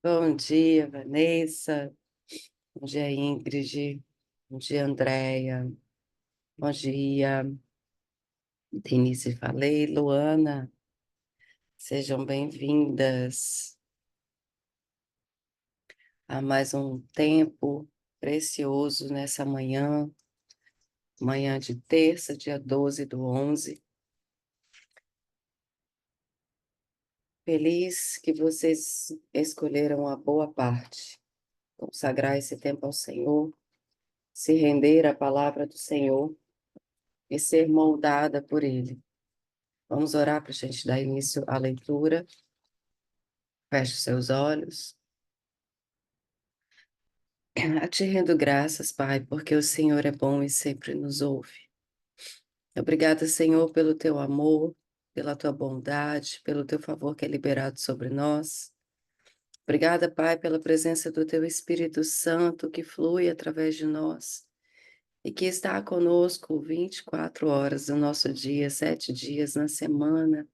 Bom dia, Vanessa. Bom dia, Ingrid. Bom dia, Andréia. Bom dia, Denise. Falei, Luana. Sejam bem-vindas a mais um tempo precioso nessa manhã, manhã de terça, dia 12/11. Feliz que vocês escolheram a boa parte, consagrar esse tempo ao Senhor, se render à palavra do Senhor e ser moldada por Ele. Vamos orar para a gente dar início à leitura. Feche seus olhos. A te rendo graças, Pai, porque o Senhor é bom e sempre nos ouve. Obrigada, Senhor, pelo teu amor, pela tua bondade, pelo teu favor que é liberado sobre nós. Obrigada, Pai, pela presença do teu Espírito Santo que flui através de nós e que está conosco 24 horas do nosso dia, 7 dias na semana.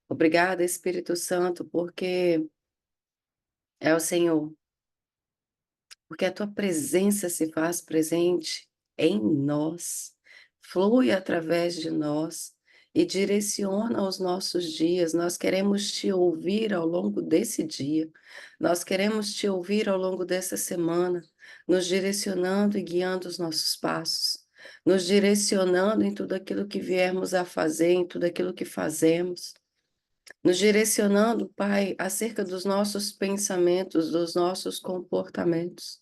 Obrigada, Espírito Santo, porque é o Senhor, porque a tua presença se faz presente em nós, flui através de nós e direciona os nossos dias. Nós queremos te ouvir ao longo desse dia, nós queremos te ouvir ao longo dessa semana, nos direcionando e guiando os nossos passos, nos direcionando em tudo aquilo que viermos a fazer, em tudo aquilo que fazemos. Nos direcionando, Pai, acerca dos nossos pensamentos, dos nossos comportamentos.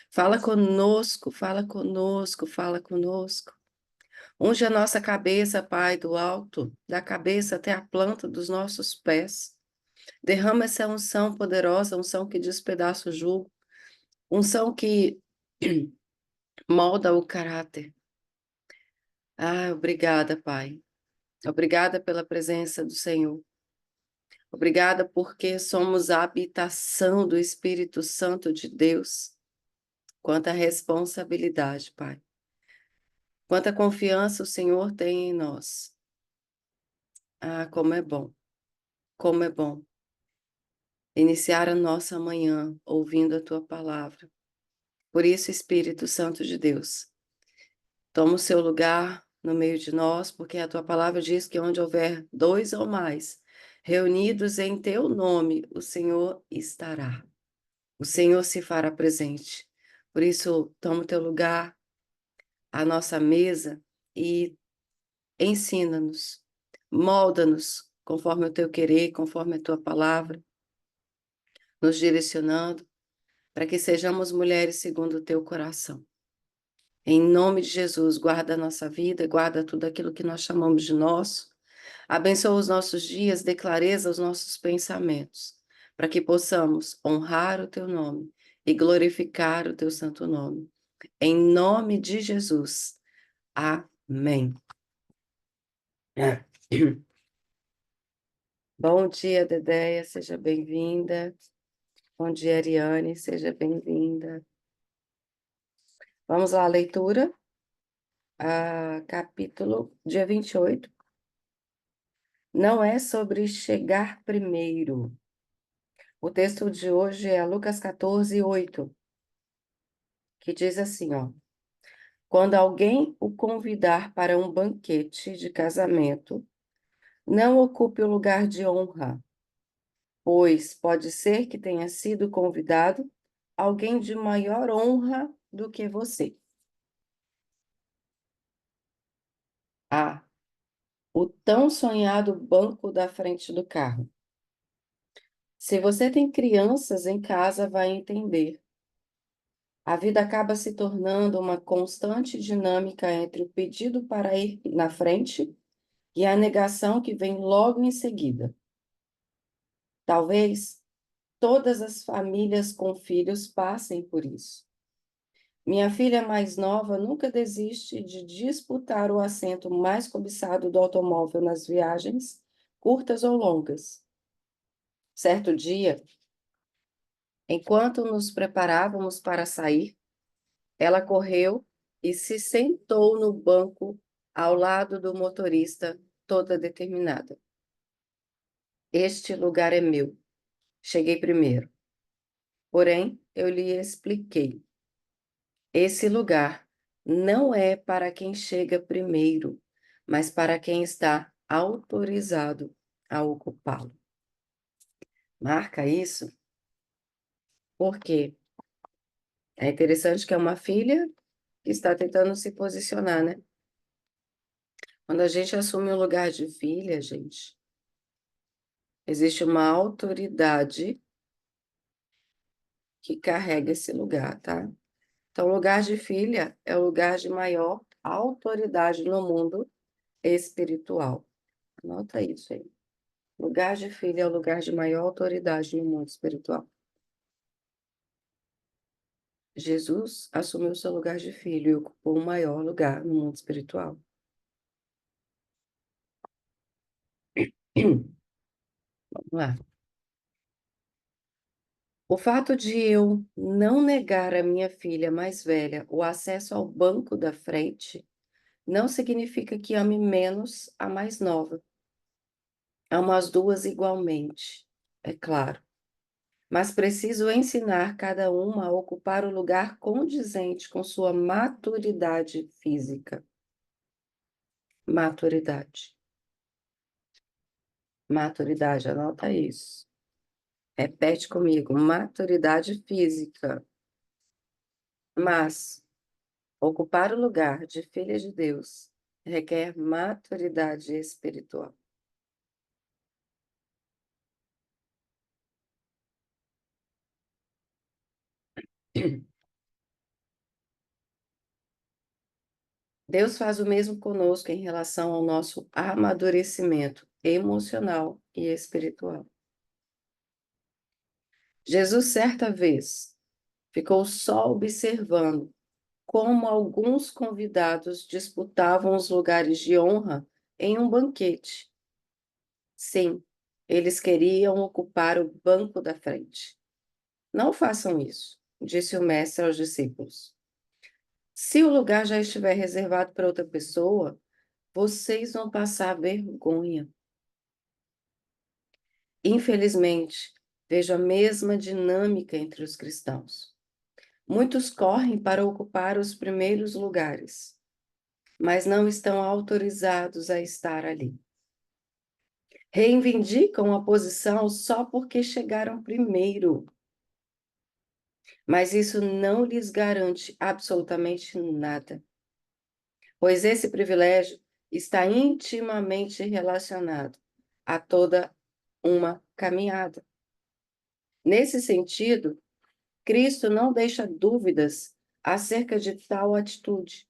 Fala conosco, fala conosco, fala conosco. Unge a nossa cabeça, Pai, do alto, da cabeça até a planta dos nossos pés. Derrama essa unção poderosa, unção que despedaça o jugo, unção que molda o caráter. Ah, obrigada, Pai. Obrigada pela presença do Senhor. Obrigada porque somos a habitação do Espírito Santo de Deus. Quanta responsabilidade, Pai. Quanta confiança o Senhor tem em nós. Ah, como é bom iniciar a nossa manhã ouvindo a tua palavra. Por isso, Espírito Santo de Deus, toma o seu lugar no meio de nós, porque a tua palavra diz que onde houver dois ou mais reunidos em teu nome, o Senhor estará. O Senhor se fará presente. Por isso, toma o teu lugar à nossa mesa e ensina-nos, molda-nos conforme o teu querer, conforme a tua palavra, nos direcionando para que sejamos mulheres segundo o teu coração. Em nome de Jesus, guarda a nossa vida, guarda tudo aquilo que nós chamamos de nosso, abençoa os nossos dias, dê clareza aos nossos pensamentos, para que possamos honrar o teu nome e glorificar o teu santo nome. Em nome de Jesus. Amém. Bom dia, Dedéia, seja bem-vinda. Bom dia, Ariane, seja bem-vinda. Vamos lá, a leitura, capítulo, dia 28. Não é sobre chegar primeiro. O texto de hoje é Lucas 14:8, que diz assim, ó. Quando alguém o convidar para um banquete de casamento, não ocupe o lugar de honra, pois pode ser que tenha sido convidado alguém de maior honra do que você. A. O tão sonhado banco da frente do carro. Se você tem crianças em casa, vai entender. A vida acaba se tornando uma constante dinâmica entre o pedido para ir na frente e a negação que vem logo em seguida. Talvez todas as famílias com filhos passem por isso. Minha filha mais nova nunca desiste de disputar o assento mais cobiçado do automóvel nas viagens, curtas ou longas. Certo dia, enquanto nos preparávamos para sair, ela correu e se sentou no banco ao lado do motorista, toda determinada. Este lugar é meu. Cheguei primeiro. Porém, eu lhe expliquei: esse lugar não é para quem chega primeiro, mas para quem está autorizado a ocupá-lo. Marca isso, porque é interessante que é uma filha que está tentando se posicionar, né? Quando a gente assume o lugar de filha, gente, existe uma autoridade que carrega esse lugar, tá? Então, o lugar de filha é o lugar de maior autoridade no mundo espiritual. Anota isso aí. Lugar de filha é o lugar de maior autoridade no mundo espiritual. Jesus assumiu seu lugar de filho e ocupou o maior lugar no mundo espiritual. Vamos lá. O fato de eu não negar à minha filha mais velha o acesso ao banco da frente não significa que ame menos a mais nova. Amo as duas igualmente, é claro, mas preciso ensinar cada uma a ocupar o lugar condizente com sua maturidade física. Maturidade. Maturidade, anota isso. Repete comigo, maturidade física. Mas ocupar o lugar de filha de Deus requer maturidade espiritual. Deus faz o mesmo conosco em relação ao nosso amadurecimento emocional e espiritual. Jesus, certa vez, ficou só observando como alguns convidados disputavam os lugares de honra em um banquete. Sim, eles queriam ocupar o banco da frente. Não façam isso, disse o mestre aos discípulos. Se o lugar já estiver reservado para outra pessoa, vocês vão passar vergonha. Infelizmente, vejo a mesma dinâmica entre os cristãos. Muitos correm para ocupar os primeiros lugares, mas não estão autorizados a estar ali. Reivindicam a posição só porque chegaram primeiro, mas isso não lhes garante absolutamente nada, pois esse privilégio está intimamente relacionado a toda uma caminhada. Nesse sentido, Cristo não deixa dúvidas acerca de tal atitude,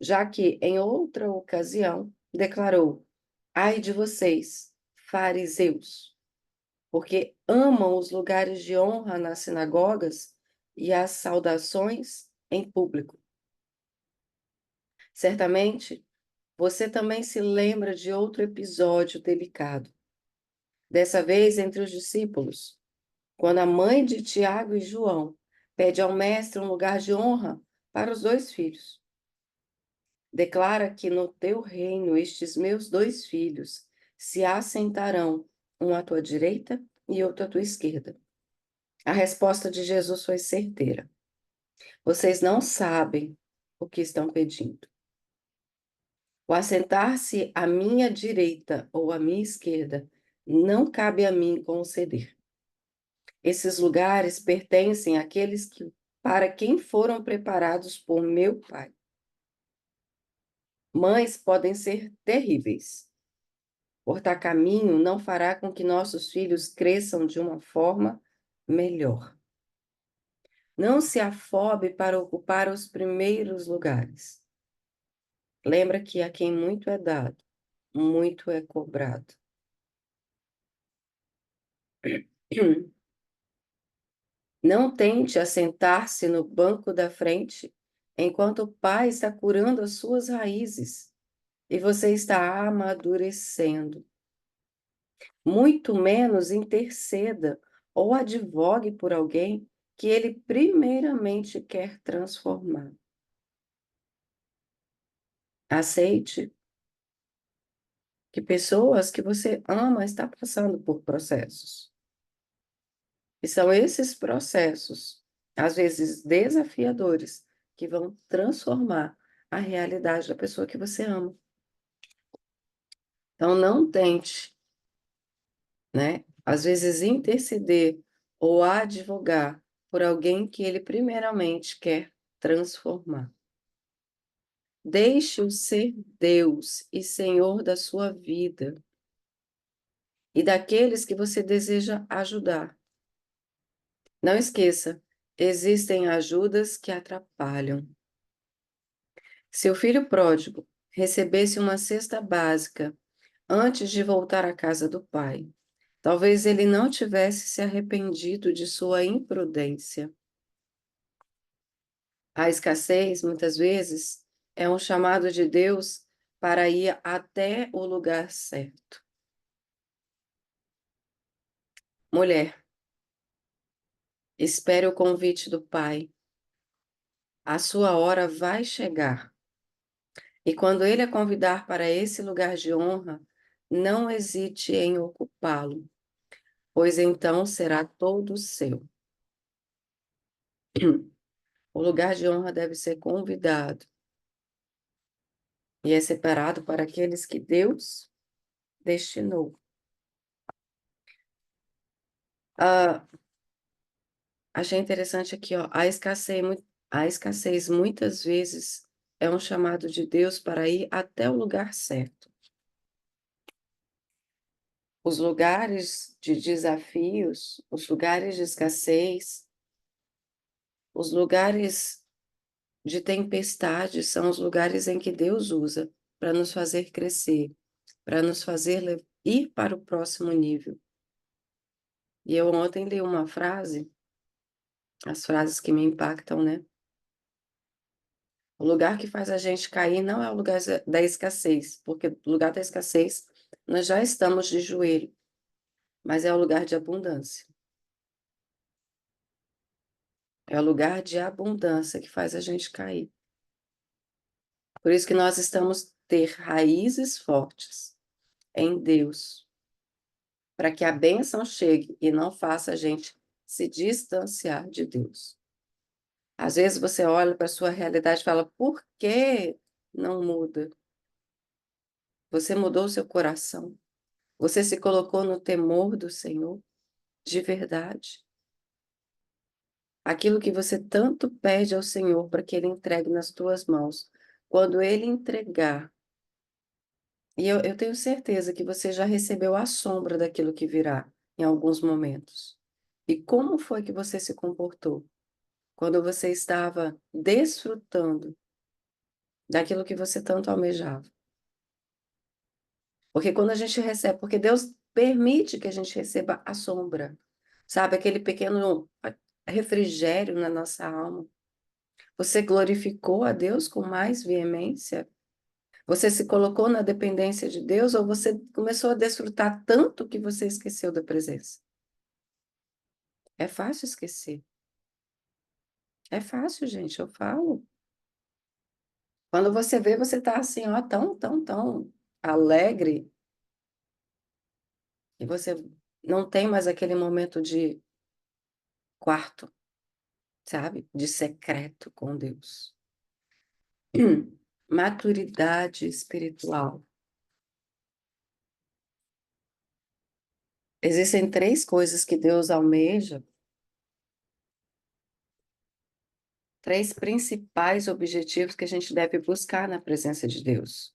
já que, em outra ocasião, declarou: Ai de vocês, fariseus, porque amam os lugares de honra nas sinagogas e as saudações em público. Certamente, você também se lembra de outro episódio delicado, dessa vez entre os discípulos, quando a mãe de Tiago e João pede ao mestre um lugar de honra para os dois filhos. Declara que no teu reino estes meus dois filhos se assentarão, um à tua direita e outro à tua esquerda. A resposta de Jesus foi certeira. Vocês não sabem o que estão pedindo. O assentar-se à minha direita ou à minha esquerda não cabe a mim conceder. Esses lugares pertencem àqueles que, para quem foram preparados por meu Pai. Mães podem ser terríveis. Cortar caminho não fará com que nossos filhos cresçam de uma forma melhor. Não se afobe para ocupar os primeiros lugares. Lembra que a quem muito é dado, muito é cobrado. Não tente assentar-se no banco da frente enquanto o pai está curando as suas raízes e você está amadurecendo. Muito menos interceda ou advogue por alguém que ele primeiramente quer transformar. Aceite que pessoas que você ama estão passando por processos. E são esses processos, às vezes desafiadores, que vão transformar a realidade da pessoa que você ama. Então, não tente, né, às vezes interceder ou advogar por alguém que ele primeiramente quer transformar. Deixe-o ser Deus e Senhor da sua vida e daqueles que você deseja ajudar. Não esqueça, existem ajudas que atrapalham. Se o filho pródigo recebesse uma cesta básica antes de voltar à casa do pai, talvez ele não tivesse se arrependido de sua imprudência. A escassez, muitas vezes, é um chamado de Deus para ir até o lugar certo. Mulher, espere o convite do Pai. A sua hora vai chegar. E quando ele a convidar para esse lugar de honra, não hesite em ocupá-lo, pois então será todo seu. O lugar de honra deve ser convidado e é separado para aqueles que Deus destinou. Ah, achei interessante aqui, ó, a escassez muitas vezes é um chamado de Deus para ir até o lugar certo. Os lugares de desafios, os lugares de escassez, os lugares de tempestade são os lugares em que Deus usa para nos fazer crescer, para nos fazer ir para o próximo nível. E eu ontem li uma frase, as frases que me impactam, né? O lugar que faz a gente cair não é o lugar da escassez, porque o lugar da escassez nós já estamos de joelho, mas é o lugar de abundância. É o lugar de abundância que faz a gente cair. Por isso que nós estamos ter raízes fortes em Deus, para que a bênção chegue e não faça a gente se distanciar de Deus. Às vezes você olha para a sua realidade e fala, por que não muda? Você mudou o seu coração. Você se colocou no temor do Senhor, de verdade. Aquilo que você tanto pede ao Senhor para que Ele entregue nas tuas mãos. Quando Ele entregar, e eu tenho certeza que você já recebeu a sombra daquilo que virá em alguns momentos. E como foi que você se comportou quando você estava desfrutando daquilo que você tanto almejava? Porque quando a gente recebe, porque Deus permite que a gente receba a sombra, sabe? Aquele pequeno refrigério na nossa alma. Você glorificou a Deus com mais veemência? Você se colocou na dependência de Deus ou você começou a desfrutar tanto que você esqueceu da presença? É fácil esquecer. É fácil, gente, eu falo. Quando você vê, você tá assim, ó, tão alegre, e você não tem mais aquele momento de quarto, sabe? De secreto com Deus. Maturidade espiritual. Existem três coisas que Deus almeja, três principais objetivos que a gente deve buscar na presença de Deus.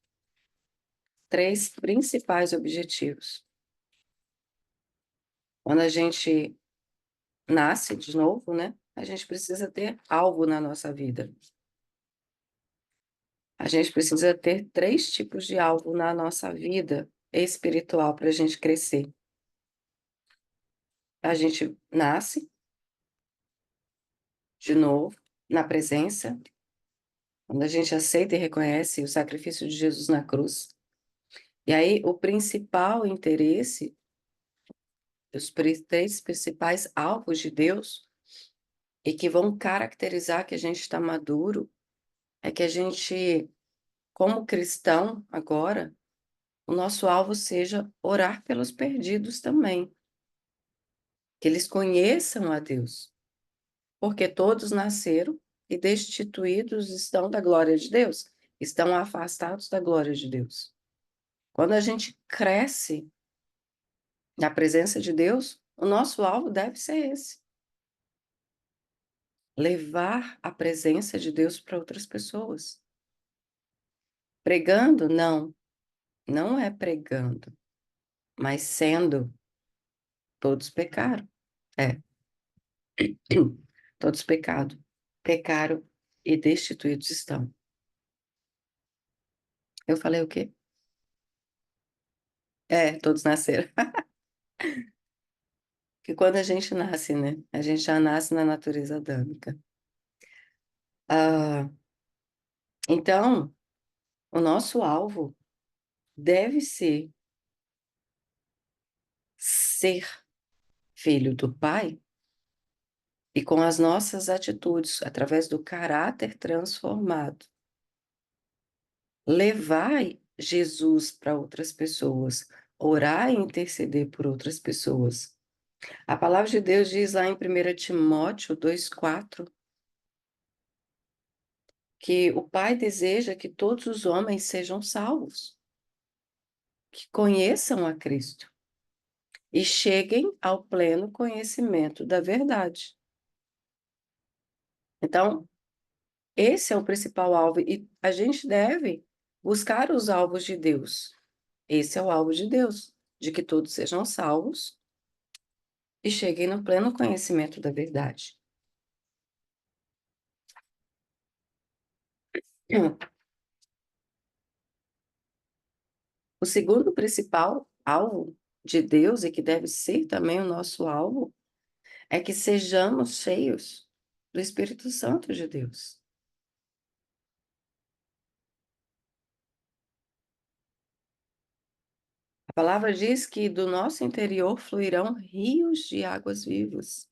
Três principais objetivos. Quando a gente nasce de novo, né? A gente precisa ter algo na nossa vida. A gente precisa ter três tipos de algo na nossa vida espiritual para a gente crescer. A gente nasce de novo na presença, quando a gente aceita e reconhece o sacrifício de Jesus na cruz. E aí, o principal interesse, os três principais alvos de Deus, e que vão caracterizar que a gente está maduro, é que a gente, como cristão agora, o nosso alvo seja orar pelos perdidos também. que eles conheçam a Deus, porque todos nasceram e destituídos estão da glória de Deus, estão afastados da glória de Deus. Quando a gente cresce na presença de Deus, o nosso alvo deve ser esse: levar a presença de Deus para outras pessoas. Pregando? Não, não é pregando, mas sendo. Todos pecaram. É, todos pecaram e destituídos estão. Eu falei o quê? É, todos nasceram. Que quando a gente nasce, né? A gente já nasce na natureza adâmica. Ah, então, o nosso alvo deve ser filho do Pai e com as nossas atitudes, através do caráter transformado, levar Jesus para outras pessoas, orar e interceder por outras pessoas. A palavra de Deus diz lá em 1 Timóteo 2,4 que o Pai deseja que todos os homens sejam salvos, que conheçam a Cristo e cheguem ao pleno conhecimento da verdade. Então, esse é o principal alvo e a gente deve buscar os alvos de Deus. Esse é o alvo de Deus, de que todos sejam salvos e cheguem no pleno conhecimento da verdade. O segundo principal alvo de Deus, e que deve ser também o nosso alvo, é que sejamos cheios do Espírito Santo de Deus. A palavra diz que do nosso interior fluirão rios de águas vivas.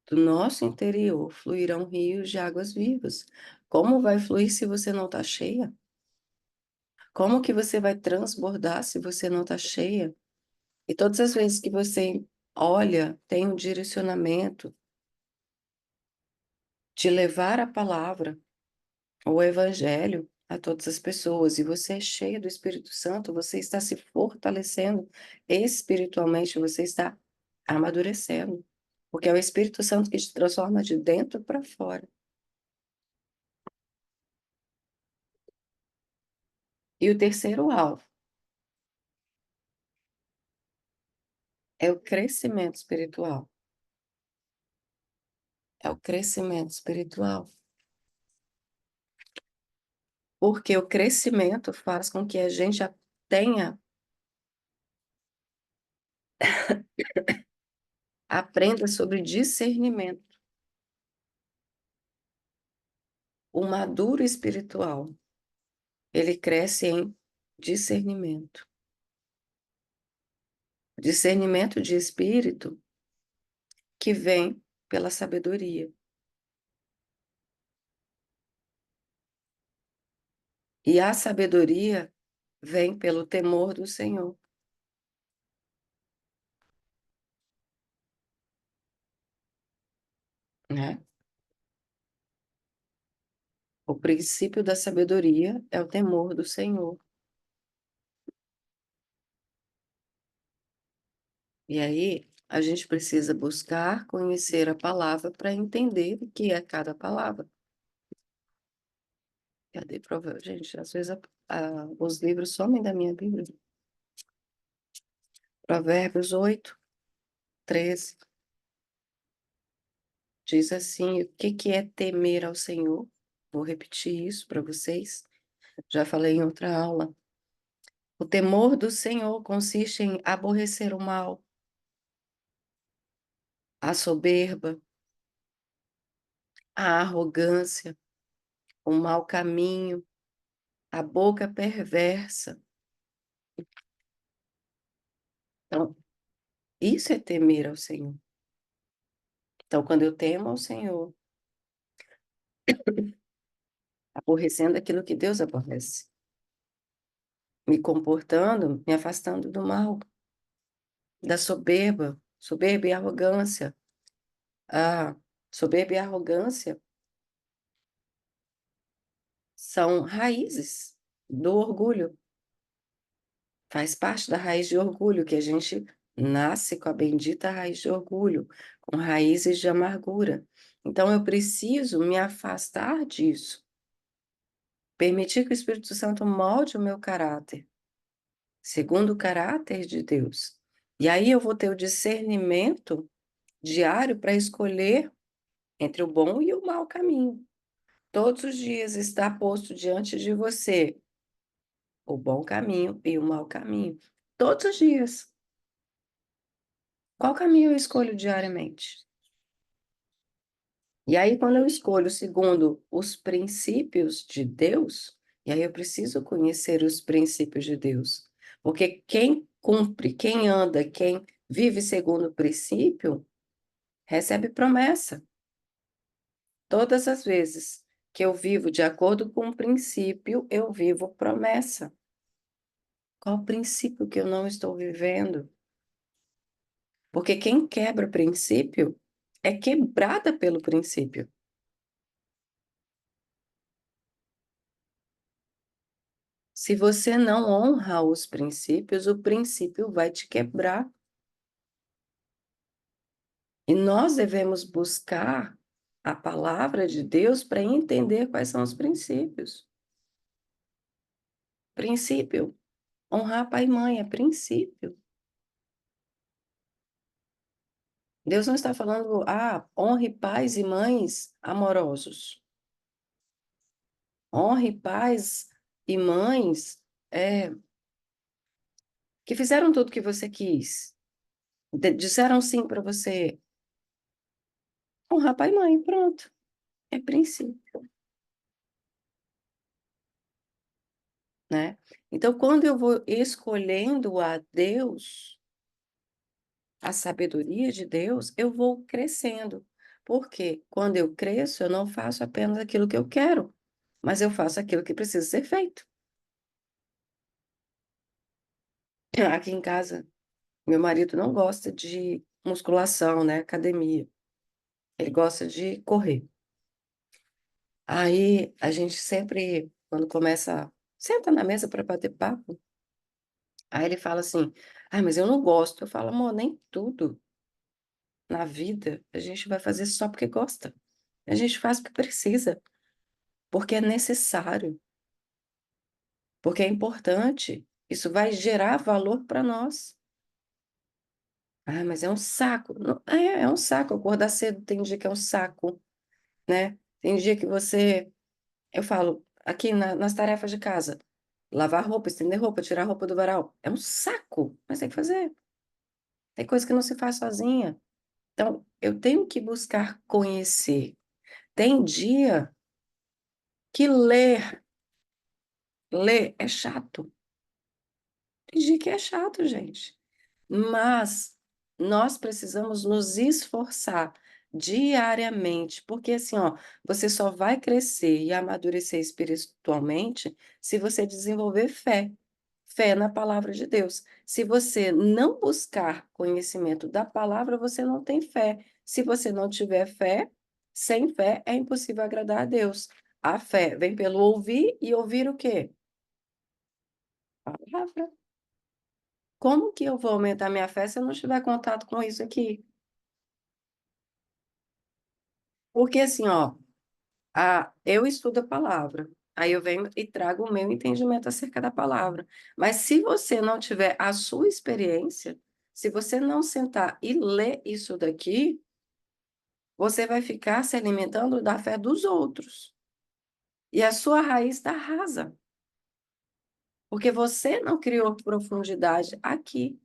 Do nosso interior fluirão rios de águas vivas. Como vai fluir se você não está cheia? Como que você vai transbordar se você não está cheia? E todas as vezes que você olha, tem um direcionamento de levar a palavra, o evangelho a todas as pessoas, e você é cheio do Espírito Santo, você está se fortalecendo espiritualmente, você está amadurecendo, porque é o Espírito Santo que te transforma de dentro para fora. E o terceiro alvo é o crescimento espiritual. É o crescimento espiritual. Porque o crescimento faz com que a gente já tenha, aprenda sobre discernimento. O maduro espiritual, ele cresce em discernimento. Discernimento de espírito que vem pela sabedoria. E a sabedoria vem pelo temor do Senhor, né? O princípio da sabedoria é o temor do Senhor. E aí, a gente precisa buscar conhecer a palavra para entender o que é cada palavra. Cadê prova? Gente, às vezes os livros somem da minha Bíblia. Provérbios 8, 13 diz assim: o que que é temer ao Senhor? Vou repetir isso para vocês. Já falei em outra aula. O temor do Senhor consiste em aborrecer o mal, a soberba, a arrogância, o mau caminho, a boca perversa. Então, isso é temer ao Senhor. Então, quando eu temo ao Senhor, aborrecendo aquilo que Deus aborrece, me comportando, me afastando do mal. da soberba, soberba e arrogância. A soberba e arrogância são raízes do orgulho. Faz parte da raiz de orgulho, que a gente nasce com a bendita raiz de orgulho, com raízes de amargura. Então, eu preciso me afastar disso, permitir que o Espírito Santo molde o meu caráter, segundo o caráter de Deus. E aí eu vou ter o discernimento diário para escolher entre o bom e o mau caminho. Todos os dias está posto diante de você o bom caminho e o mau caminho. Todos os dias. Qual caminho eu escolho diariamente? E aí, quando eu escolho segundo os princípios de Deus, e aí eu preciso conhecer os princípios de Deus. Porque quem cumpre, quem anda, quem vive segundo o princípio, recebe promessa. Todas as vezes que eu vivo de acordo com o princípio, eu vivo promessa. Qual o princípio que eu não estou vivendo? Porque quem quebra o princípio é quebrada pelo princípio. Se você não honra os princípios, o princípio vai te quebrar. E nós devemos buscar a palavra de Deus para entender quais são os princípios. Princípio, honrar pai e mãe é princípio. Deus não está falando, honre pais e mães amorosos. Honre pais e mães que fizeram tudo o que você quis. Disseram sim para você. Honrar pai e mãe, pronto. É princípio, né? Então, quando eu vou escolhendo a Deus, a sabedoria de Deus, eu vou crescendo. Porque quando eu cresço, eu não faço apenas aquilo que eu quero, mas eu faço aquilo que precisa ser feito. Aqui em casa, meu marido não gosta de musculação, né? Academia. Ele gosta de correr. Aí a gente sempre, quando começa, senta na mesa para bater papo. Aí ele fala assim: mas eu não gosto. Eu falo, amor, nem tudo na vida a gente vai fazer só porque gosta. A gente faz porque precisa, porque é necessário, porque é importante. Isso vai gerar valor para nós. Mas é um saco. É um saco. Acordar cedo tem dia que é um saco, né? Tem dia que você. Eu falo, aqui nas tarefas de casa, lavar roupa, estender roupa, tirar roupa do varal. É um saco, mas tem que fazer. Tem coisa que não se faz sozinha. Então, eu tenho que buscar conhecer. Tem dia que ler é chato. Tem dia que é chato, gente. Mas nós precisamos nos esforçar diariamente, porque assim, ó, você só vai crescer e amadurecer espiritualmente se você desenvolver fé. Fé na palavra de Deus. Se você não buscar conhecimento da palavra, você não tem fé. Se você não tiver fé, sem fé é impossível agradar a Deus. A fé vem pelo ouvir e ouvir o quê? Palavra. Como que eu vou aumentar minha fé se eu não tiver contato com isso aqui? Porque assim, ó, eu estudo a palavra, aí eu venho e trago o meu entendimento acerca da palavra. Mas se você não tiver a sua experiência, se você não sentar e ler isso daqui, você vai ficar se alimentando da fé dos outros. E a sua raiz está rasa, porque você não criou profundidade aqui.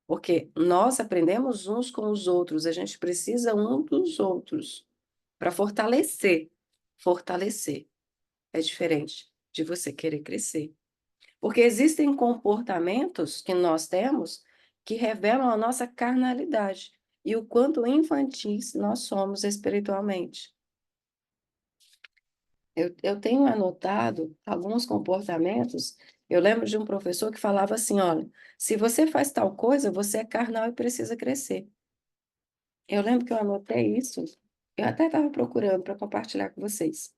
Porque nós aprendemos uns com os outros, a gente precisa um dos outros para fortalecer. Fortalecer é diferente de você querer crescer. Porque existem comportamentos que nós temos que revelam a nossa carnalidade e o quanto infantis nós somos espiritualmente. Eu tenho anotado alguns comportamentos Eu lembro de um professor que falava assim: olha, se você faz tal coisa, você é carnal e precisa crescer. Eu lembro que eu anotei isso, eu até estava procurando para compartilhar com vocês.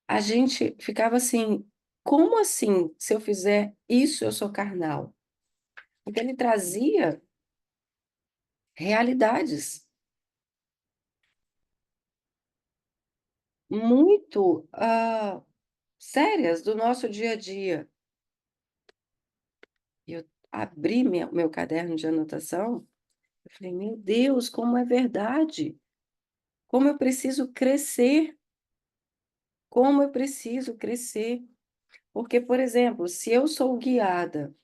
A gente ficava assim: como assim, se eu fizer isso, eu sou carnal? Porque ele trazia realidades muito sérias do nosso dia a dia. E eu abri meu caderno de anotação, eu falei: meu Deus, como é verdade! Como eu preciso crescer, como eu preciso crescer. Porque, por exemplo, se eu sou guiada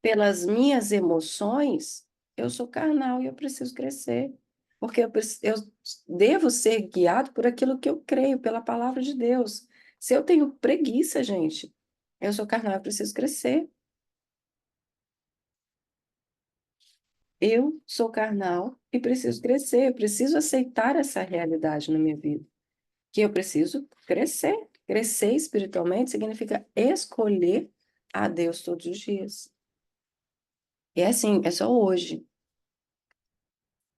pelas minhas emoções, eu sou carnal e eu preciso crescer. Porque eu devo ser guiado por aquilo que eu creio, pela palavra de Deus. Se eu tenho preguiça, gente, eu sou carnal, eu preciso crescer. Eu sou carnal e preciso crescer, eu preciso aceitar essa realidade na minha vida, que eu preciso crescer. Crescer espiritualmente significa escolher a Deus todos os dias. E é assim, é só hoje,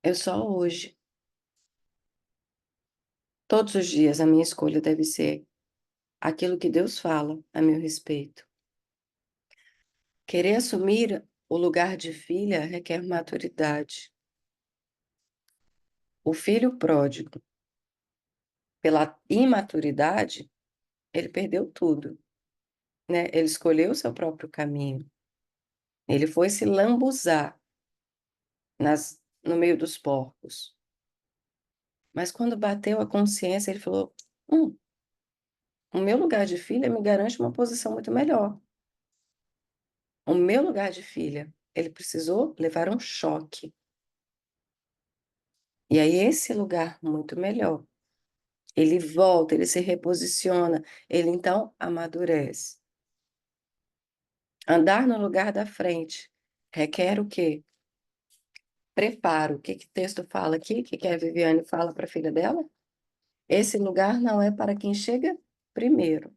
é só hoje. Todos os dias a minha escolha deve ser aquilo que Deus fala a meu respeito. Querer assumir o lugar de filha requer maturidade. O filho pródigo, pela imaturidade, ele perdeu tudo, né? Ele escolheu o seu próprio caminho. Ele foi se lambuzar no meio dos porcos. Mas quando bateu a consciência, ele falou: o meu lugar de filha me garante uma posição muito melhor. O meu lugar de filha, ele precisou levar um choque. E aí, esse lugar muito melhor, ele volta, ele se reposiciona, ele então amadurece. Andar no lugar da frente requer o quê? Preparo. O que que o texto fala aqui? O que que a Viviane fala para a filha dela? Esse lugar não é para quem chega primeiro,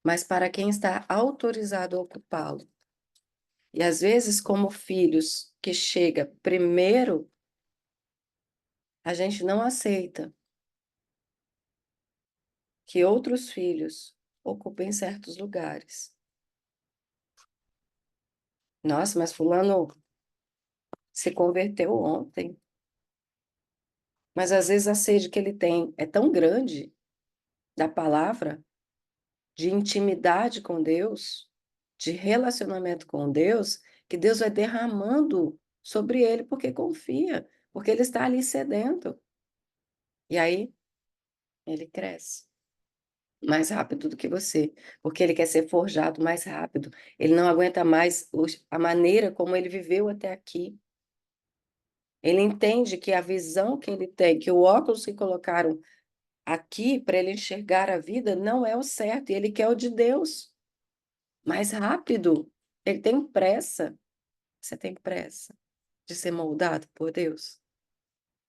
mas para quem está autorizado a ocupá-lo. E às vezes, como filhos que chega primeiro, a gente não aceita que outros filhos ocupem certos lugares. Nossa, mas fulano se converteu ontem. Mas às vezes a sede que ele tem é tão grande da palavra, de intimidade com Deus, de relacionamento com Deus, que Deus vai derramando sobre ele porque confia, porque ele está ali sedento. E aí ele cresce mais rápido do que você, porque ele quer ser forjado mais rápido. Ele não aguenta mais a maneira como ele viveu até aqui. Ele entende que a visão que ele tem, que o óculos que colocaram aqui para ele enxergar a vida não é o certo, e ele quer o de Deus. Mais rápido. Ele tem pressa. Você tem pressa de ser moldado por Deus?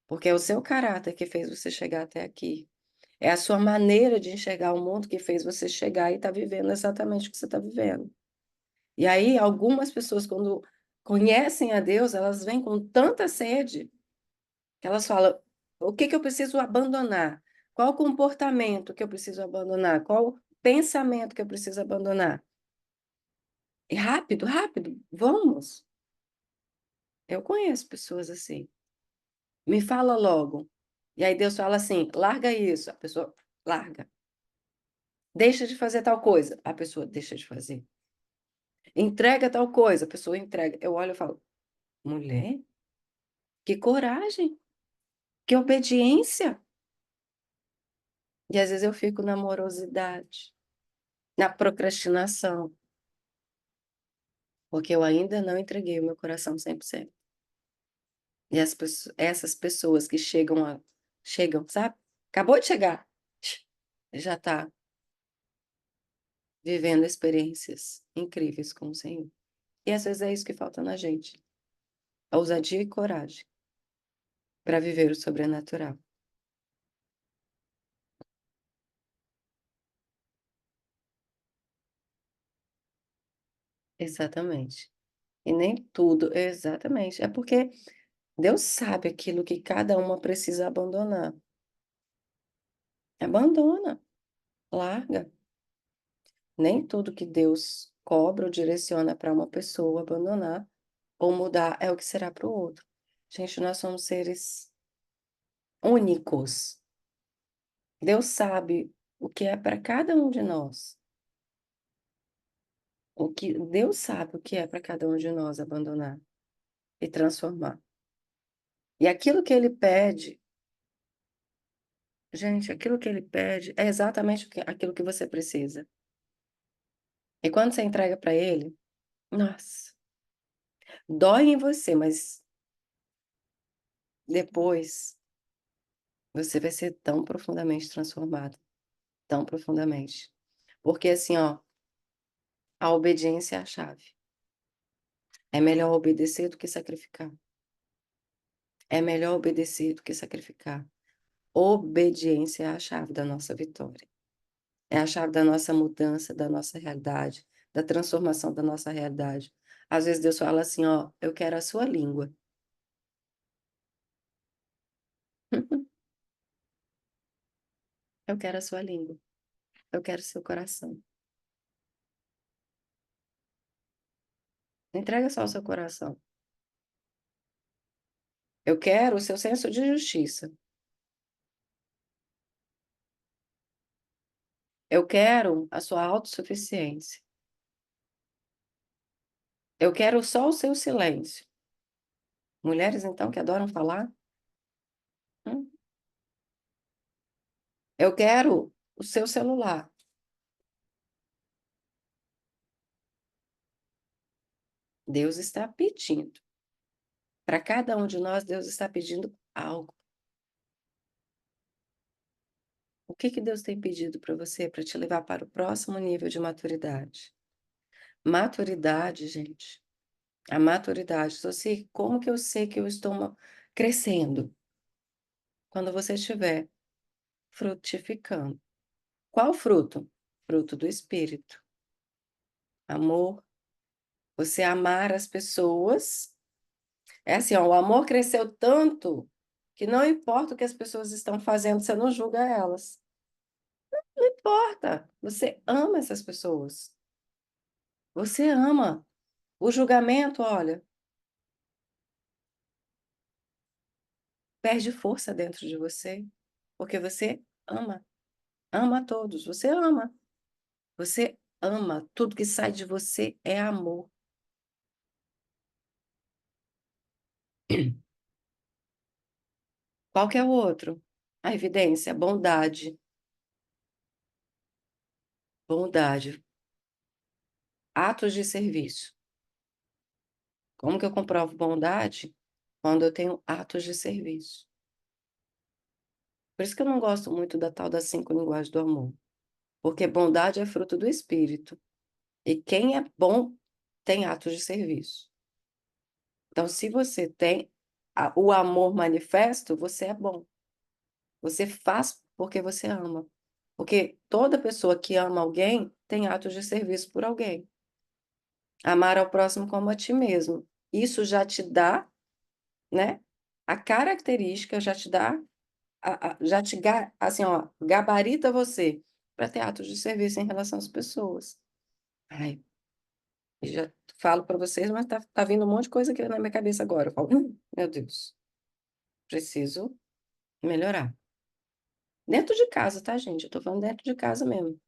Porque é o seu caráter que fez você chegar até aqui. É a sua maneira de enxergar o mundo que fez você chegar e estar vivendo exatamente o que você está vivendo. E aí, algumas pessoas, quando conhecem a Deus, elas vêm com tanta sede que elas falam: o que que eu preciso abandonar? Qual comportamento que eu preciso abandonar? Qual pensamento que eu preciso abandonar? E rápido, rápido, vamos. Eu conheço pessoas assim. Me fala logo. E aí Deus fala assim: larga isso. A pessoa larga. Deixa de fazer tal coisa. A pessoa deixa de fazer. Entrega tal coisa. A pessoa entrega. Eu olho e falo: mulher, que coragem, que obediência. E às vezes eu fico na morosidade, na procrastinação, porque eu ainda não entreguei o meu coração 100%. E essas pessoas que chegam, sabe? Acabou de chegar, já está vivendo experiências incríveis com o Senhor. E às vezes é isso que falta na gente, a ousadia e coragem para viver o sobrenatural. exatamente. E nem tudo exatamente. É porque Deus sabe aquilo que cada uma precisa abandonar. Abandona, larga. Nem tudo que Deus cobra ou direciona para uma pessoa abandonar ou mudar é o que será para o outro. Gente, nós somos seres únicos. Deus sabe o que é para cada um de nós. O que Deus sabe o que é para cada um de nós abandonar e transformar. E aquilo que ele pede, gente, aquilo que ele pede é exatamente aquilo que você precisa. E quando você entrega para ele, nossa, dói em você, mas depois você vai ser tão profundamente transformado, tão profundamente. Porque assim, ó, a obediência é a chave. É melhor obedecer do que sacrificar. É melhor obedecer do que sacrificar. Obediência é a chave da nossa vitória. É a chave da nossa mudança, da nossa realidade, da transformação da nossa realidade. Às vezes Deus fala assim, ó, eu quero a sua língua. Eu quero a sua língua. Eu quero o seu coração. Entrega só o seu coração. Eu quero o seu senso de justiça. Eu quero a sua autossuficiência. Eu quero só o seu silêncio. Mulheres, então, que adoram falar? Hum. Eu quero o seu celular. Deus está pedindo. Para cada um de nós, Deus está pedindo algo. O que que Deus tem pedido para você para te levar para o próximo nível de maturidade? Maturidade, gente. A maturidade. Só sei como que eu sei que eu estou crescendo? Quando você estiver frutificando. Qual fruto? Fruto do Espírito. Amor. Você amar as pessoas. É assim, ó, o amor cresceu tanto que não importa o que as pessoas estão fazendo, você não julga elas. Não importa. Você ama essas pessoas. Você ama. O julgamento, olha, perde força dentro de você, porque você ama. Ama a todos. Você ama. Você ama. Tudo que sai de você é amor. Qual que é o outro? A evidência, bondade. Bondade. Atos de serviço. Como que eu comprovo bondade? Quando eu tenho atos de serviço. Por isso que eu não gosto muito da tal das 5 linguagens do amor. Porque bondade é fruto do Espírito. E quem é bom tem atos de serviço. Então, se você tem o amor manifesto, você é bom. Você faz porque você ama. Porque toda pessoa que ama alguém tem atos de serviço por alguém. Amar ao próximo como a ti mesmo. Isso já te dá, né? A característica já te dá, já te, assim, ó, gabarita você para ter atos de serviço em relação às pessoas. Ai, já falo para vocês, mas tá vindo um monte de coisa aqui na minha cabeça agora. Eu falo, meu Deus, preciso melhorar. Dentro de casa, tá, gente? Eu tô falando dentro de casa mesmo.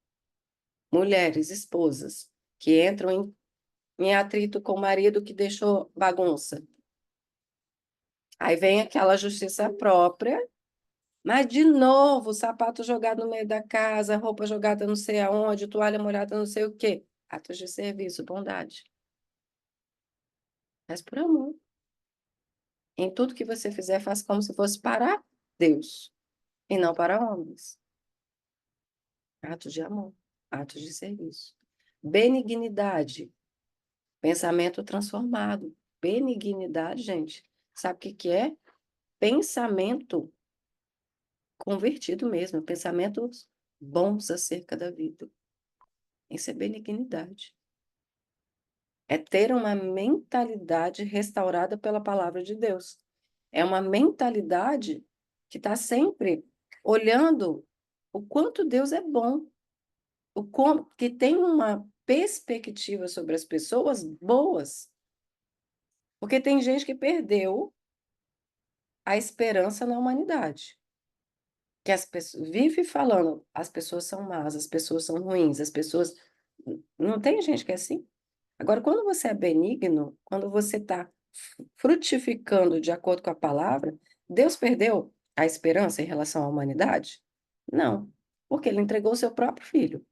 Mulheres, esposas, que entram em atrito com o marido que deixou bagunça. Aí vem aquela justiça própria, mas de novo, sapato jogado no meio da casa, roupa jogada não sei aonde, toalha molhada não sei o quê. Atos de serviço, bondade. Mas por amor. Em tudo que você fizer, faça como se fosse para Deus e não para homens. Atos de amor, atos de serviço. Benignidade, pensamento transformado. Benignidade, gente, sabe o que que é? Pensamento convertido mesmo, pensamentos bons acerca da vida. Isso é benignidade. É ter uma mentalidade restaurada pela palavra de Deus. É uma mentalidade que está sempre olhando o quanto Deus é bom, que tem uma perspectiva sobre as pessoas boas, porque tem gente que perdeu a esperança na humanidade, que as pessoas vive falando: "As pessoas são más, as pessoas são ruins, as pessoas", não tem gente que é assim? Agora quando você é benigno, quando você está frutificando de acordo com a palavra, Deus perdeu a esperança em relação à humanidade? Não, porque ele entregou o seu próprio filho.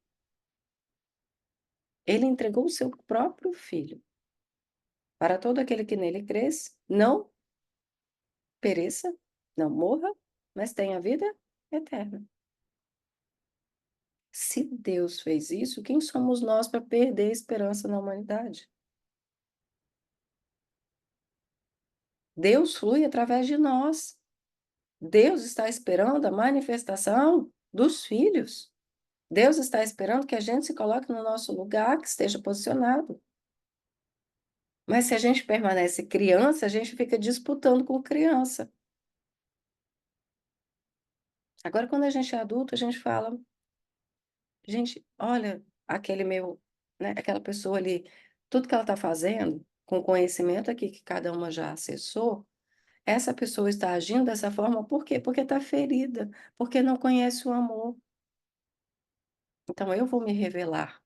Ele entregou o seu próprio filho, para todo aquele que nele cresce, não pereça, não morra, mas tenha vida eterna. Se Deus fez isso, quem somos nós para perder a esperança na humanidade? Deus flui através de nós. Deus está esperando a manifestação dos filhos. Deus está esperando que a gente se coloque no nosso lugar, que esteja posicionado. Mas se a gente permanece criança, a gente fica disputando com criança. Agora, quando a gente é adulto, a gente fala: "Gente, olha aquele meu", né, aquela pessoa ali, tudo que ela está fazendo, com o conhecimento aqui que cada uma já acessou, essa pessoa está agindo dessa forma por quê? Porque está ferida, porque não conhece o amor. Então eu vou me revelar,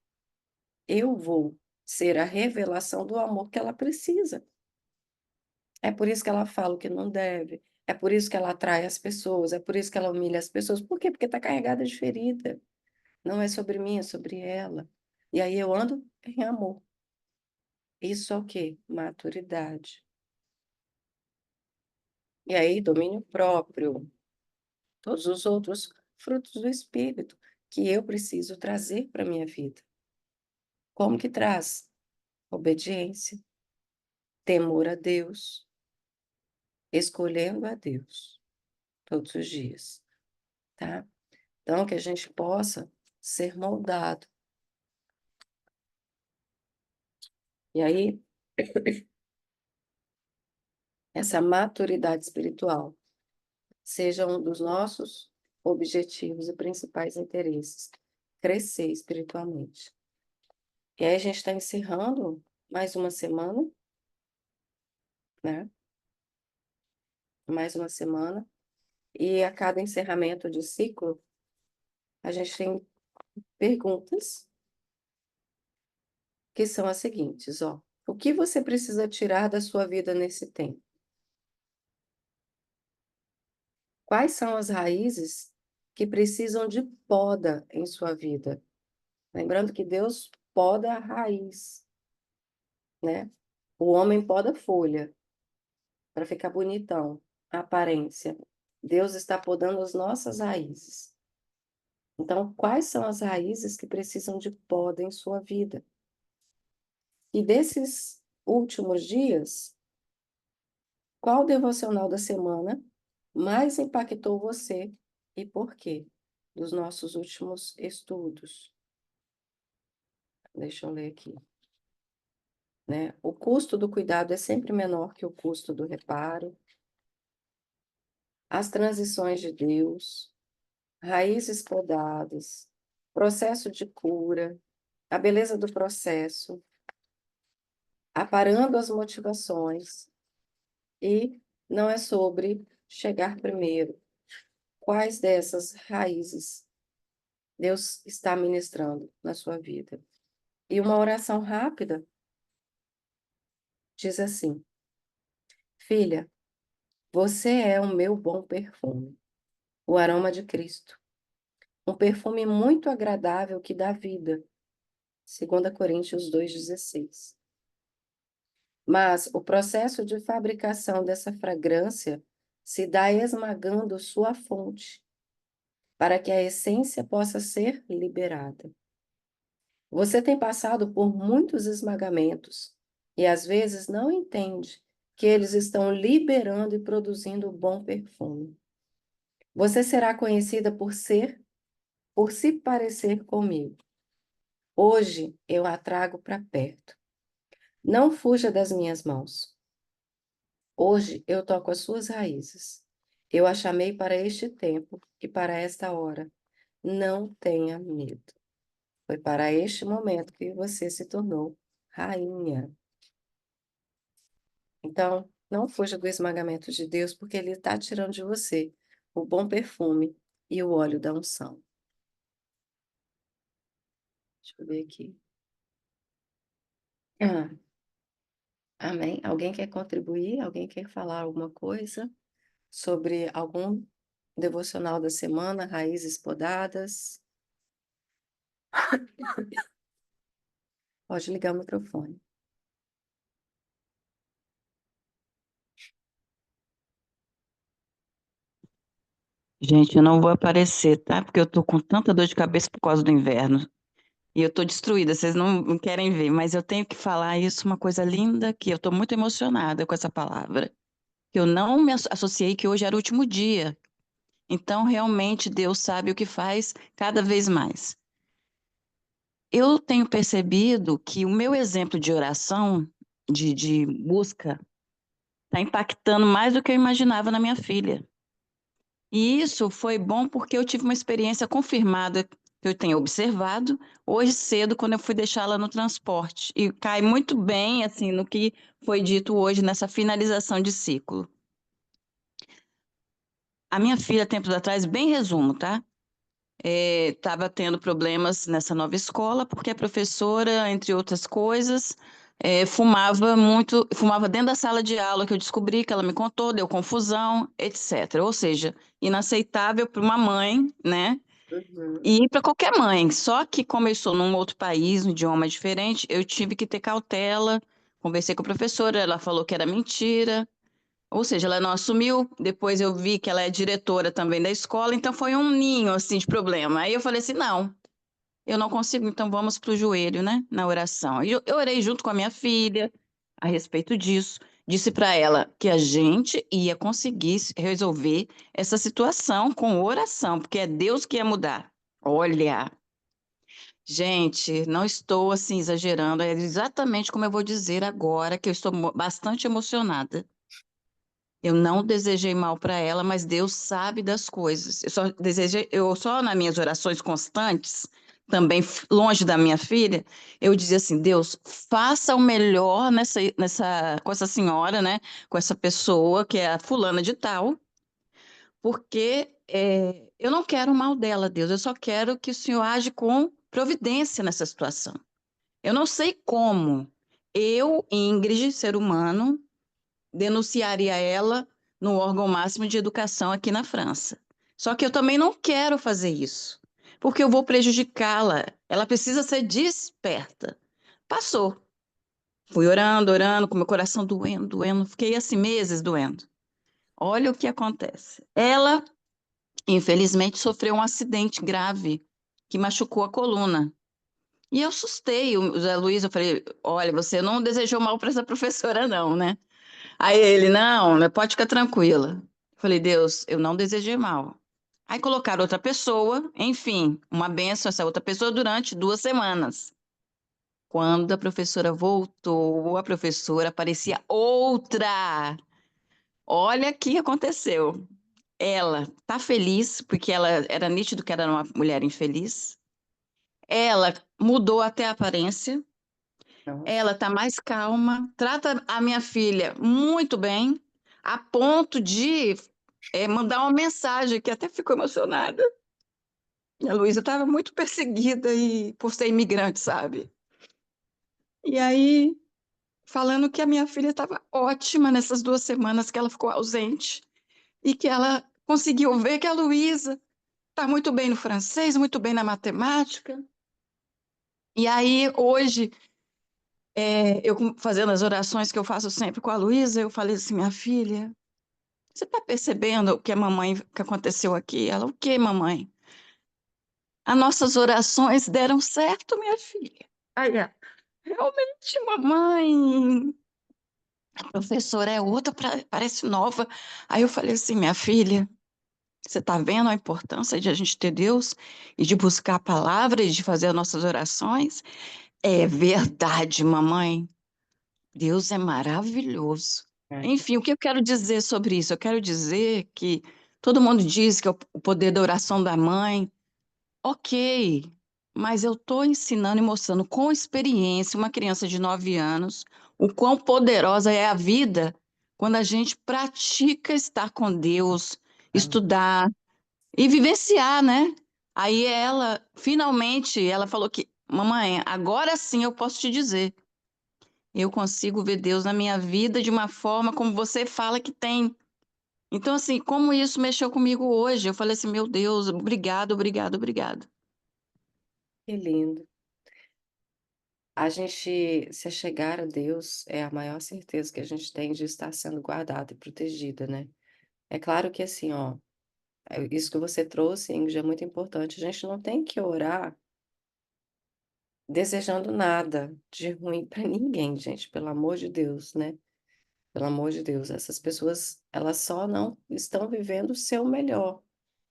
eu vou ser a revelação do amor que ela precisa. É por isso que ela fala o que não deve, é por isso que ela atrai as pessoas, é por isso que ela humilha as pessoas. Por quê? Porque está carregada de ferida. Não é sobre mim, é sobre ela. E aí eu ando em amor. Isso é o quê? Maturidade. E aí, domínio próprio, todos os outros frutos do espírito que eu preciso trazer para a minha vida. Como que traz? Obediência, temor a Deus, escolhendo a Deus todos os dias, tá? Então, que a gente possa ser moldado. E aí, essa maturidade espiritual seja um dos nossos objetivos e principais interesses, crescer espiritualmente. E aí a gente está encerrando mais uma semana, né? Mais uma semana. E a cada encerramento de ciclo, a gente tem perguntas que são as seguintes, ó. O que você precisa tirar da sua vida nesse tempo? Quais são as raízes que precisam de poda em sua vida? Lembrando que Deus poda a raiz, né? O homem poda a folha para ficar bonitão, a aparência. Deus está podando as nossas raízes. Então, quais são as raízes que precisam de poda em sua vida? E desses últimos dias, qual devocional da semana mais impactou você e por quê? Dos nossos últimos estudos. Deixa eu ler aqui, né? O custo do cuidado é sempre menor que o custo do reparo. As transições de Deus, raízes podadas, processo de cura, a beleza do processo, aparando as motivações, e não é sobre chegar primeiro. Quais dessas raízes Deus está ministrando na sua vida? E uma oração rápida diz assim: Filha, você é o meu bom perfume, o aroma de Cristo, um perfume muito agradável que dá vida. 2 Coríntios 2,16. Mas o processo de fabricação dessa fragrância se dá esmagando sua fonte, para que a essência possa ser liberada. Você tem passado por muitos esmagamentos e às vezes não entende que eles estão liberando e produzindo bom perfume. Você será conhecida por se parecer comigo. Hoje eu a trago para perto. Não fuja das minhas mãos. Hoje eu toco as suas raízes. Eu a chamei para este tempo e para esta hora. Não tenha medo. Foi para este momento que você se tornou rainha. Então, não fuja do esmagamento de Deus, porque Ele está tirando de você o bom perfume e o óleo da unção. Deixa eu ver aqui. Ah, amém. Alguém quer contribuir? Alguém quer falar alguma coisa sobre algum devocional da semana, raízes podadas? Pode ligar o microfone. Gente, eu não vou aparecer, tá? Porque eu tô com tanta dor de cabeça por causa do inverno. E eu tô destruída, vocês não querem ver, mas eu tenho que falar isso, uma coisa linda, que eu tô muito emocionada com essa palavra. Que eu não me associei que hoje era o último dia. Então, realmente, Deus sabe o que faz cada vez mais. Eu tenho percebido que o meu exemplo de oração, de busca, está impactando mais do que eu imaginava na minha filha. E isso foi bom porque eu tive uma experiência confirmada que eu tenho observado hoje cedo quando eu fui deixá-la no transporte. E cai muito bem assim no que foi dito hoje nessa finalização de ciclo. A minha filha, tempos atrás, bem resumo, tá? Estava tendo problemas nessa nova escola porque a professora, entre outras coisas, fumava muito, fumava dentro da sala de aula, que eu descobri que ela me contou, deu confusão, etc. Ou seja, inaceitável para uma mãe, né? Uhum, E para qualquer mãe. Só que como eu estou num outro país, um idioma diferente, eu tive que ter cautela. Conversei com a professora, ela falou que era mentira. Ou seja, ela não assumiu. Depois eu vi que ela é diretora também da escola, então foi um ninho assim de problema. Aí eu falei assim, não, eu não consigo, então vamos para o joelho, né, na oração. E eu orei junto com a minha filha a respeito disso. Disse para ela que a gente ia conseguir resolver essa situação com oração, porque é Deus que ia mudar. Olha, gente, não estou assim exagerando, é exatamente como eu vou dizer agora, que eu estou bastante emocionada. Eu não desejei mal para ela, mas Deus sabe das coisas. Eu só nas minhas orações constantes, também longe da minha filha, eu dizia assim: Deus, faça o melhor com essa senhora, né? Com essa pessoa que é a fulana de tal, porque eu não quero o mal dela, Deus. Eu só quero que o Senhor age com providência nessa situação. Eu não sei como eu, Ingrid, ser humano, denunciaria ela no órgão máximo de educação aqui na França. Só que eu também não quero fazer isso, porque eu vou prejudicá-la. Ela precisa ser desperta. Passou. Fui orando, orando, com meu coração doendo, doendo. Fiquei assim meses doendo. Olha o que acontece. Ela, infelizmente, sofreu um acidente grave que machucou a coluna. E eu assustei o Zé Luiz, eu falei, olha, você não desejou mal para essa professora, não, né? Aí ele, não, pode ficar tranquila. Falei, Deus, eu não desejei mal. Aí colocaram outra pessoa, enfim, uma bênção essa outra pessoa durante 2 semanas. Quando a professora voltou, a professora parecia outra. Olha o que aconteceu. Ela tá feliz, porque ela era nítido que era uma mulher infeliz. Ela mudou até a aparência. nossa. Ela tá mais calma, trata a minha filha muito bem, a ponto de mandar uma mensagem que até ficou emocionada. A Luísa estava muito perseguida e por ser imigrante, sabe? E aí, falando que a minha filha estava ótima nessas 2 semanas que ela ficou ausente e que ela conseguiu ver que a Luísa está muito bem no francês, muito bem na matemática. E aí, hoje, eu fazendo as orações que eu faço sempre com a Luísa, eu falei assim, minha filha, você está percebendo o que a mamãe, que aconteceu aqui? Ela, o que, mamãe? As nossas orações deram certo, minha filha. Aí, realmente, mamãe, a professora é outra, parece nova. Aí eu falei assim, minha filha, você está vendo a importância de a gente ter Deus e de buscar a palavra e de fazer as nossas orações? É verdade, mamãe. Deus é maravilhoso. É, Enfim, o que eu quero dizer sobre isso? Eu quero dizer que todo mundo diz que é o poder da oração da mãe. Ok, mas eu estou ensinando e mostrando com experiência uma criança de 9 anos o quão poderosa é a vida quando a gente pratica estar com Deus, amém. estudar e vivenciar, né? Aí ela, finalmente, ela falou que, mamãe, agora sim eu posso te dizer, eu consigo ver Deus na minha vida de uma forma como você fala que tem. Então, assim, como isso mexeu comigo hoje? Eu falei assim, meu Deus, obrigado, obrigado, obrigado. Que lindo. A gente se chegar a Deus é a maior certeza que a gente tem de estar sendo guardada e protegida, né? É claro que assim, ó, isso que você trouxe, Ingrid, é muito importante. A gente não tem que orar desejando nada de ruim para ninguém, gente, pelo amor de Deus, né? Pelo amor de Deus, essas pessoas, elas só não estão vivendo o seu melhor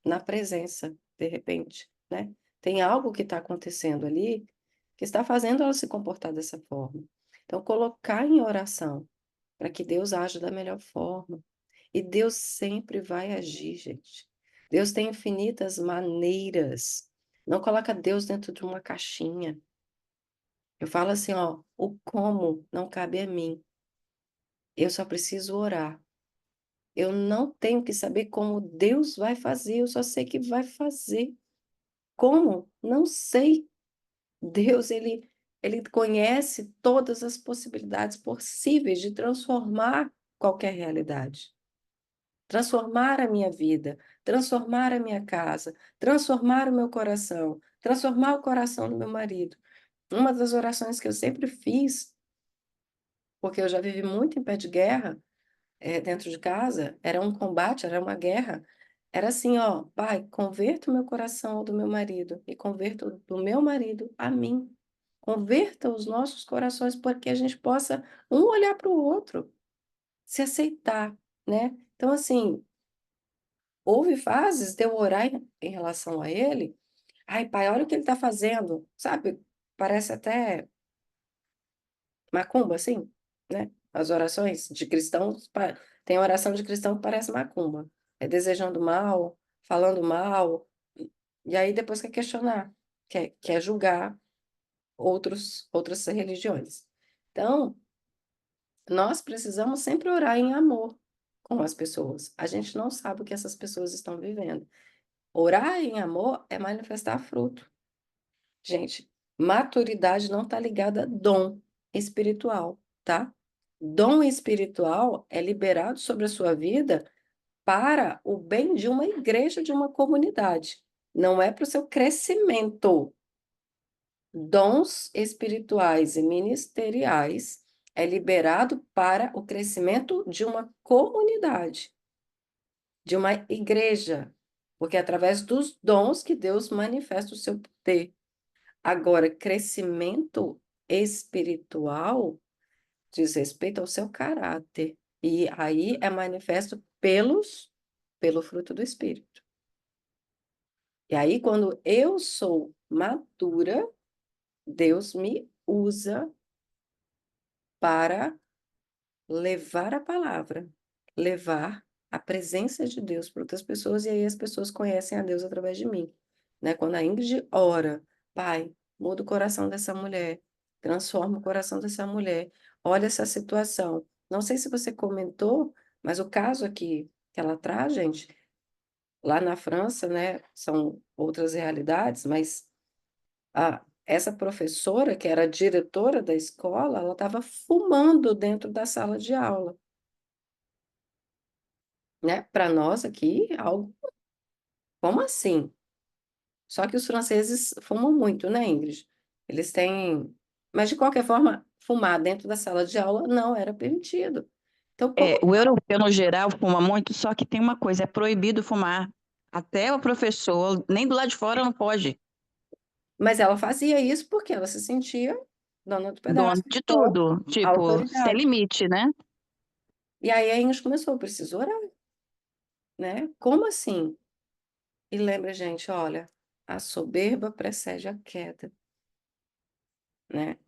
na presença, de repente, né? Tem algo que está acontecendo ali que está fazendo ela se comportar dessa forma. Então, colocar em oração para que Deus aja da melhor forma. E Deus sempre vai agir, gente. Deus tem infinitas maneiras. Não coloca Deus dentro de uma caixinha. Eu falo assim, ó, o como não cabe a mim. Eu só preciso orar. Eu não tenho que saber como Deus vai fazer, eu só sei que vai fazer. Como? Não sei. Deus, ele conhece todas as possibilidades possíveis de transformar qualquer realidade. Transformar a minha vida, transformar a minha casa, transformar o meu coração, transformar o coração do meu marido. Uma das orações que eu sempre fiz, porque eu já vivi muito em pé de guerra, dentro de casa, era um combate, era uma guerra. Era assim, ó, Pai, converta o meu coração ao do meu marido e converta o do meu marido a mim. Converta os nossos corações para que a gente possa um olhar para o outro, se aceitar, né? Então, assim, houve fases de eu orar em relação a ele. Ai, pai, olha o que ele está fazendo, sabe? Parece até macumba, assim, né? As orações de cristãos, tem oração de cristão que parece macumba. É desejando mal, falando mal, e aí depois quer questionar, quer julgar outras religiões. Então, nós precisamos sempre orar em amor com as pessoas. A gente não sabe o que essas pessoas estão vivendo. Orar em amor é manifestar fruto. Gente, maturidade não está ligada a dom espiritual, tá? Dom espiritual é liberado sobre a sua vida para o bem de uma igreja, de uma comunidade. Não é para o seu crescimento. Dons espirituais e ministeriais é liberado para o crescimento de uma comunidade, de uma igreja, porque é através dos dons que Deus manifesta o seu poder. Agora, crescimento espiritual diz respeito ao seu caráter. E aí é manifesto pelo fruto do Espírito. E aí, quando eu sou madura, Deus me usa para levar a palavra, levar a presença de Deus para outras pessoas, e aí as pessoas conhecem a Deus através de mim, né? Quando a Ingrid ora, Pai, muda o coração dessa mulher, transforma o coração dessa mulher, olha essa situação. Não sei se você comentou, mas o caso aqui que ela traz, gente, lá na França, né, são outras realidades, mas essa professora, que era a diretora da escola, ela estava fumando dentro da sala de aula. Né, para nós aqui, algo como assim? Só que os franceses fumam muito, né, Ingrid? Eles têm, mas de qualquer forma, fumar dentro da sala de aula não era permitido. Então, É, como o europeu, no geral, fuma muito, só que tem uma coisa, é proibido fumar. Até o professor, nem do lado de fora não pode. mas ela fazia isso porque ela se sentia dona do Dono pedaço, de então, tudo. a Tipo, sem autoridade. limite, né? E aí a Ingrid começou, preciso orar, né? Como assim? E lembra, gente, olha, a soberba precede a queda, né?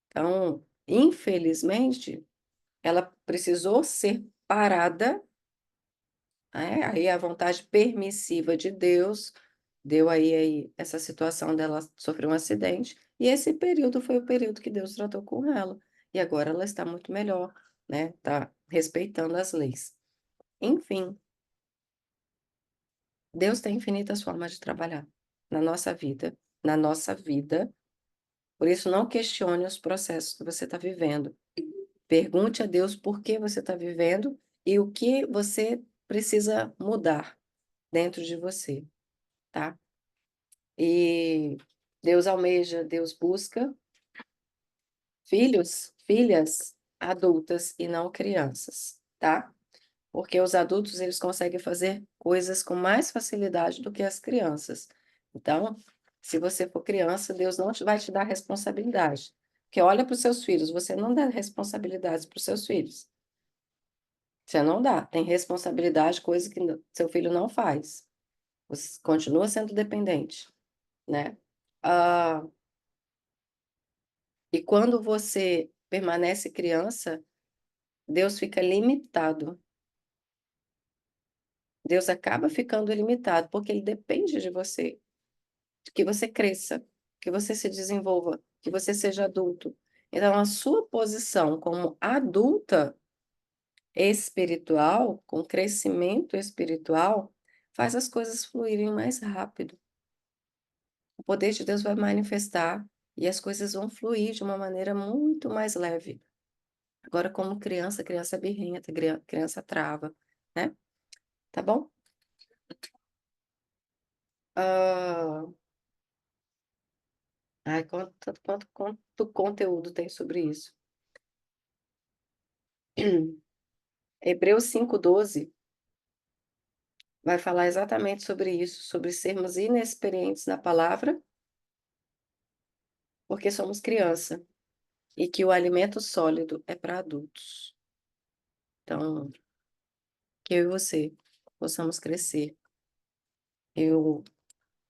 Então, infelizmente, ela precisou ser parada, né, aí a vontade permissiva de Deus deu aí essa situação dela sofrer um acidente, e esse período foi o período que Deus tratou com ela, e agora ela está muito melhor, né, tá respeitando as leis. Enfim, Deus tem infinitas formas de trabalhar na nossa vida, por isso não questione os processos que você está vivendo. Pergunte a Deus por que você está vivendo e o que você precisa mudar dentro de você, tá? E Deus almeja, Deus busca filhos, filhas adultas e não crianças, tá? Porque os adultos, eles conseguem fazer coisas com mais facilidade do que as crianças. Então, se você for criança, Deus não vai te dar responsabilidade. Porque olha para os seus filhos, você não dá responsabilidades para os seus filhos. Você não dá, tem responsabilidade, coisa que seu filho não faz. Você continua sendo dependente, né? Ah, e quando você permanece criança, Deus fica limitado. Deus acaba ficando limitado, porque ele depende de você, de que você cresça, que você se desenvolva, que você seja adulto. Então, a sua posição como adulta espiritual, com crescimento espiritual, faz as coisas fluírem mais rápido. O poder de Deus vai manifestar e as coisas vão fluir de uma maneira muito mais leve. Agora, como criança, criança é birrenta, criança trava, né? Tá bom? Ah, ai, quanto conteúdo tem sobre isso? Hebreus 5:12 vai falar exatamente sobre isso, sobre sermos inexperientes na palavra, porque somos criança, e que o alimento sólido é para adultos. Então, que eu e você possamos crescer e o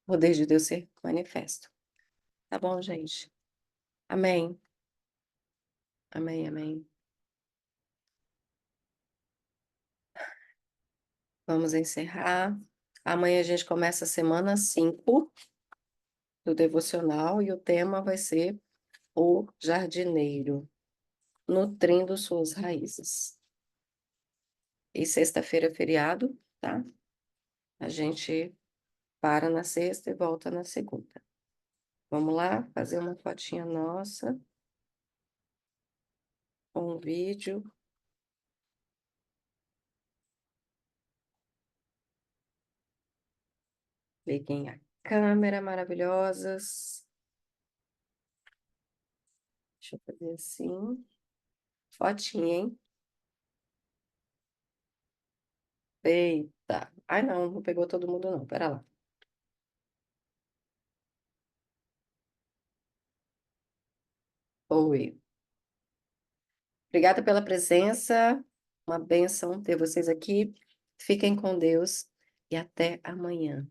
poder de Deus ser manifesto. Tá bom, gente? Amém. Amém, amém. Vamos encerrar. Amanhã a gente começa a semana 5 do devocional e o tema vai ser o jardineiro, nutrindo suas raízes. E sexta-feira é feriado, tá? A gente para na sexta e volta na segunda. Vamos lá fazer uma fotinha nossa, um vídeo. Liguem a câmera, maravilhosas. Deixa eu fazer assim. Fotinha, hein? Eita. Ai, não pegou todo mundo, não. Pera lá. Oi. Obrigada pela presença. Uma bênção ter vocês aqui. Fiquem com Deus e até amanhã.